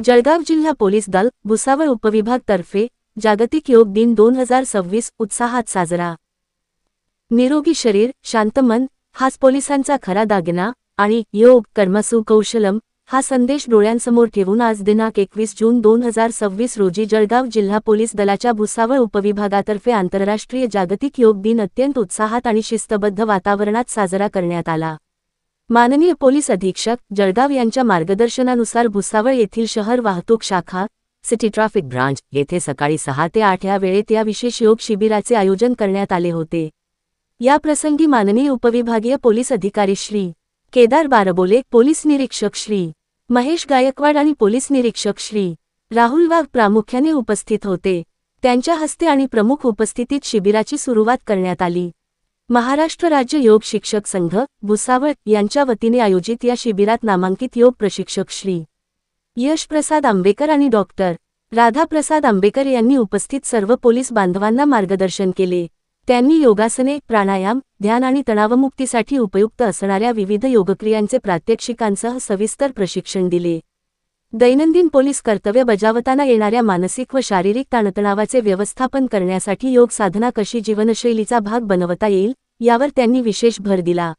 जळगाव जिल्हा पोलीस दल भुसावळ उपविभाग तर्फे जागतिक योग दिन 2026 उत्साहात साजरा। निरोगी शरीर शांत मन हाच पोलिसांचा खरा दागिना आणि योग कर्मसु कौशलम हा संदेश डोळ्यांसमोर ठेवून आज दिनांक 21 जून 2026 रोजी जळगाव जिल्हा पोलीस दलाच्या भुसावळ उपविभागातर्फे आंतरराष्ट्रीय जागतिक योग दिन अत्यंत उत्साहात आणि शिस्तबद्ध वातावरणात साजरा करण्यात आला। माननीय पोलीस अधीक्षक जळगाव यांच्या मार्गदर्शनानुसार भुसावळ येथील शहर वाहतूक शाखा सिटी ट्रॅफिक ब्रांच येथे सकाळी 6 ते 8 या वेळेत या विशेष योग शिबिराचे आयोजन करण्यात आले होते। या प्रसंगी माननीय उपविभागीय पोलीस अधिकारी श्री केदार बारबोले, पोलीस निरीक्षक श्री महेश गायकवाड आणि पोलीस निरीक्षक श्री राहुल वाघ प्रामुख्याने उपस्थित होते। त्यांच्या हस्ते आणि प्रमुख उपस्थितीत शिबिराची सुरुवात करण्यात आली। महाराष्ट्र राज्य योग शिक्षक संघ भुसावळ यांच्या वतीने आयोजित या शिबिरात नामांकित योग प्रशिक्षक श्री यशप्रसाद आंबेकर आणि डॉक्टर राधाप्रसाद आंबेकर यांनी उपस्थित सर्व पोलीस बांधवांना मार्गदर्शन केले। त्यांनी योगासने, प्राणायाम, ध्यान आणि तणावमुक्तीसाठी उपयुक्त असणाऱ्या विविध योगक्रियांचे प्रात्यक्षिकांसह सविस्तर प्रशिक्षण दिले। दैनंदिन पोलीस कर्तव्य बजावताना येणाऱ्या मानसिक व शारीरिक ताणतणावाचे व्यवस्थापन करण्यासाठी योग साधना कशी जीवनशैलीचा भाग बनवता येईल यावर त्यांनी विशेष भर दिला।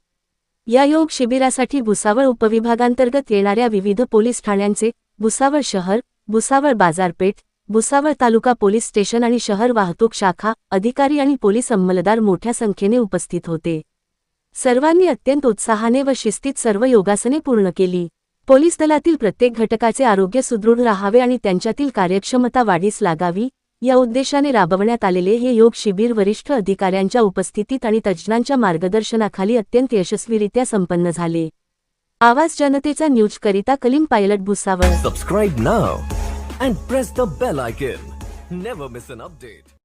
या योग शिबिरासाठी भुसावळ उपविभागांतर्गत येणाऱ्या विविध पोलीस ठाण्यांचे भुसावळ शहर, भुसावळ बाजारपेठ, भुसावळ तालुका पोलीस स्टेशन आणि शहर वाहतूक शाखा अधिकारी आणि पोलीस अंमलदार मोठ्या संख्येने उपस्थित होते। सर्वांनी अत्यंत उत्साहाने व शिस्तीत सर्व योगासने पूर्ण केली। पोलीस दलातील प्रत्येक घटकाचे आरोग्य सुदृढ राहावे आणि त्यांच्यातील कार्यक्षमता वाढीस लागावी या उद्देशाने राबवण्यात आलेले हे योग शिबिर वरिष्ठ अधिकाऱ्यांच्या उपस्थितीत आणि तज्ज्ञांच्या मार्गदर्शनाखाली अत्यंत यशस्वीरित्या संपन्न झाले। आवाज जनतेचा न्यूज करिता Kaleem Pilot Bhusawal. Subscribe now and press the bell icon. Never miss an update.